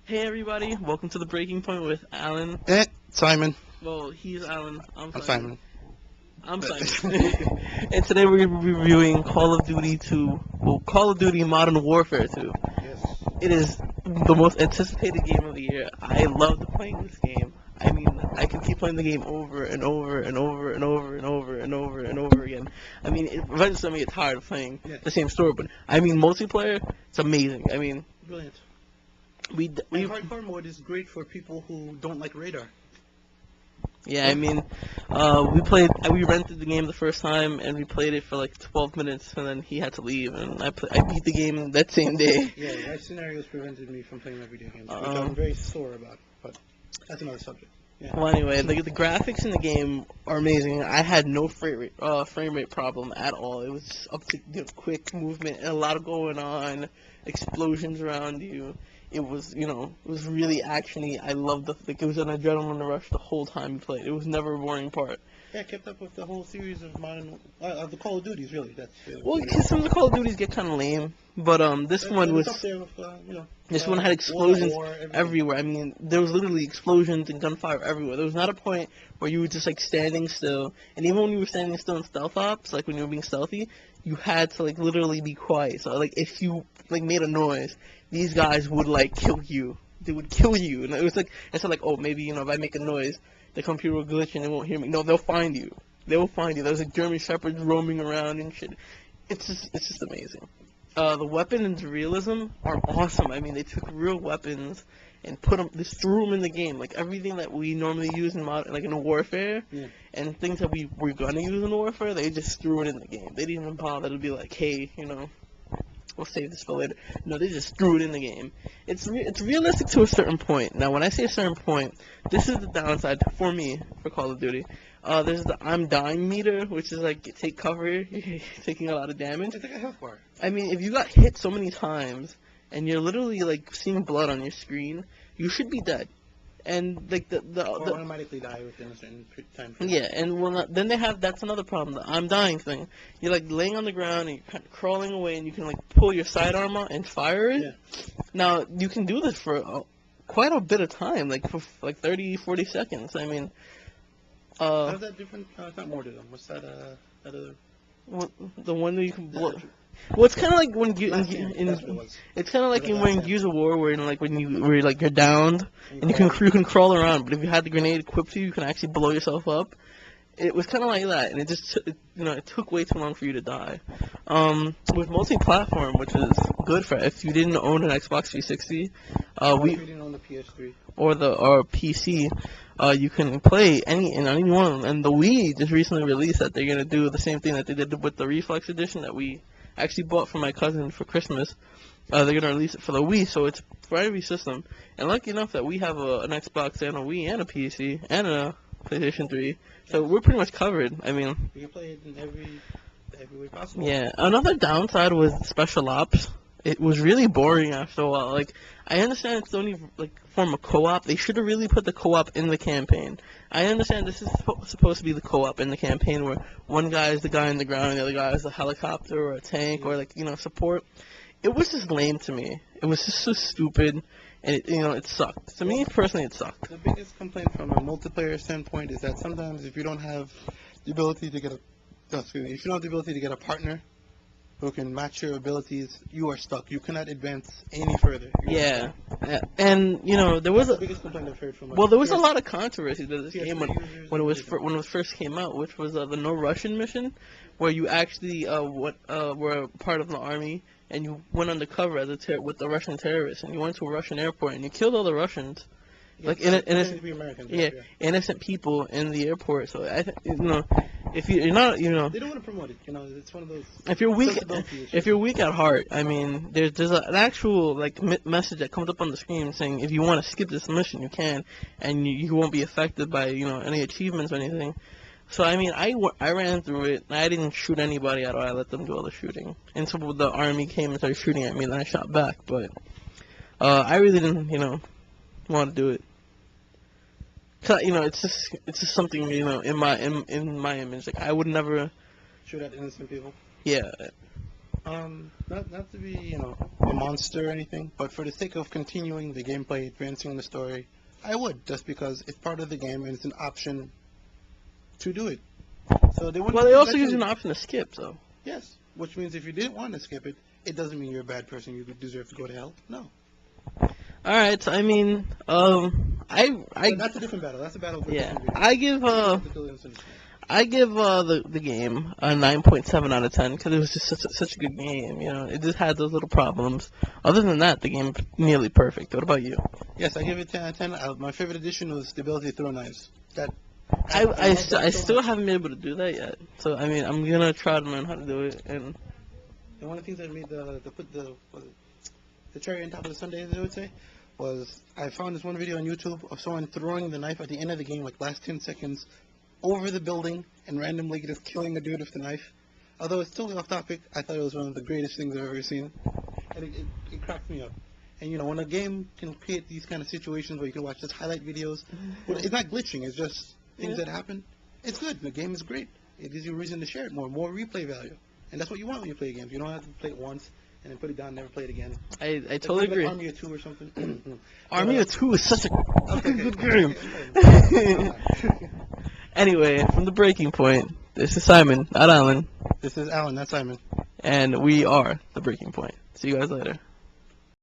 Hey everybody, welcome to the Breaking Point with Alan. Simon. Well, he's Alan, I'm I'm Simon. Simon. I'm Simon. And today we're going to be reviewing Call of Duty 2, well, Call of Duty Modern Warfare 2. Yes. It is the most anticipated game of the year. I loved playing this game. I mean, I could keep playing the game over and over and over and over and over and over and over again. I mean, eventually I get tired of playing the same story, but I mean, multiplayer, it's amazing. I mean, Brilliant. we And hardcore mode is great for people who don't like radar. Yeah, I mean, we rented the game the first time, and we played it for like 12 minutes, and then he had to leave, and I beat the game that same day. Yeah, life scenarios prevented me from playing my video games, which I'm very sore about, but that's another subject. Yeah. Well, anyway, the graphics in the game are amazing. I had no frame rate problem at all. It was just up to quick movement and a lot of going on, explosions around you. It was, it was really actiony. I loved it was an adrenaline rush the whole time you played. It was never a boring part. Yeah, I kept up with the whole series of the Call of Duties, really. That's well, because some of the Call of Duties get kind of lame, but this one was up there with, this one had explosions war, everywhere. I mean, there was literally explosions and gunfire everywhere. There was not a point where you were just like standing still, and even when you were standing still in stealth ops, like when you were being stealthy, you had to like literally be quiet. So like if you like made a noise, these guys would like kill you. They would kill you, and it was like instead like, oh, maybe if I make a noise, the computer will glitch and they won't hear me. No, they'll find you. They will find you. There's like German shepherds roaming around and shit. It's just amazing. The weapon and the realism are awesome. I mean, they took real weapons and just threw them in the game. Like everything that we normally use in in Warfare, and things that we were gonna use in Warfare, they just threw it in the game. They didn't even bother to be like, hey, we'll save this for later. No, they just threw it in the game. It's realistic to a certain point. Now, when I say a certain point, this is the downside for me for Call of Duty. There's the I'm dying meter, which is like take cover, you're taking a lot of damage. It's like a health bar. I mean, if you got hit so many times and you're literally like seeing blood on your screen, you should be dead. And like or automatically die within a certain time frame. Yeah, and then that's another problem, the I'm dying thing. You're like laying on the ground and you're kind of crawling away, and you can like pull your sidearm out and fire it. Yeah. Now you can do this for quite a bit of time, like for like 30, 40 seconds. I mean, how's that different? It's not more to them. What's that? The one that you can blow. Well, it's kind of like when it's kind of like when Gears of War, where you're downed and you can crawl around, but if you had the grenade equipped to you, you can actually blow yourself up. It was kind of like that, and it took way too long for you to die. With multi-platform, which is good for if you didn't own an Xbox 360, if you didn't own the PS3 or PC. You can play any one of them, and the Wii just recently released that they're gonna do the same thing that they did with the Reflex Edition that we actually bought for my cousin for Christmas. They're gonna release it for the Wii, so it's for every system. And lucky enough that we have an Xbox and a Wii and a PC and a PlayStation 3, so we're pretty much covered. I mean, you can play it in every way possible. Yeah. Another downside was Special Ops. It was really boring after a while. Like, I understand it's the only form of co-op. They should have really put the co-op in the campaign. I understand this is supposed to be the co-op in the campaign, where one guy is the guy on the ground and the other guy is a helicopter or a tank or support. It was just lame to me. It was just so stupid, and it sucked. To me personally, it sucked. The biggest complaint from a multiplayer standpoint is that sometimes if you don't have the ability to get a partner who can match your abilities, you are stuck. You cannot advance any further. Yeah, and there was the biggest complaint I've heard from. There was a lot of controversy to this game when it first came out, which was the No Russian mission, where you actually were part of the army and you went undercover as with the Russian terrorists, and you went to a Russian airport and you killed all the Russians. Innocent people in the airport. So if you're not, they don't want to promote it. It's one of those. If you're weak at heart, I mean, there's an actual message that comes up on the screen saying if you want to skip this mission, you can, and you won't be affected by any achievements or anything. So I mean, I ran through it. I didn't shoot anybody at all. I let them do all the shooting until the army came and started shooting at me, and then I shot back. But I really didn't, want to do it. It's just something in my image. Like I would never shoot at innocent people. Yeah. Not to be, a monster or anything, but for the sake of continuing the gameplay, advancing the story, I would, just because it's part of the game and it's an option to do it. So they want. Well, they also gives you an option to skip, though. Yes, which means if you didn't want to skip it, it doesn't mean you're a bad person. You deserve to go to hell. No. All right. So, I mean, But that's a different battle. That's a battle for a yeah, different video. I give the game a 9.7 out of 10 because it was just such a good game. It just had those little problems. Other than that, the game nearly perfect. What about you? Yes, I give it 10 out of 10. My favorite addition was the ability to throw knives. I still haven't been able to do that yet. So I mean, I'm gonna try to learn how to do it. And one of the things that made the cherry on top of the sundae, as they would say, was I found this one video on YouTube of someone throwing the knife at the end of the game, like last 10 seconds, over the building and randomly just killing a dude with the knife. Although it's totally off topic, I thought it was one of the greatest things I've ever seen. And it cracked me up. And when a game can create these kind of situations where you can watch just highlight videos, well, it's not glitching, it's just things that happen. It's good. The game is great. It gives you a reason to share it more replay value. And that's what you want when you play games. You don't have to play it once and then put it down and never play it again. I totally agree. Like Army of 2 or something. Army of 2 is such a good game. Okay. Anyway, from the breaking point, this is Simon, not Alan. This is Alan, not Simon. And we are the breaking point. See you guys later.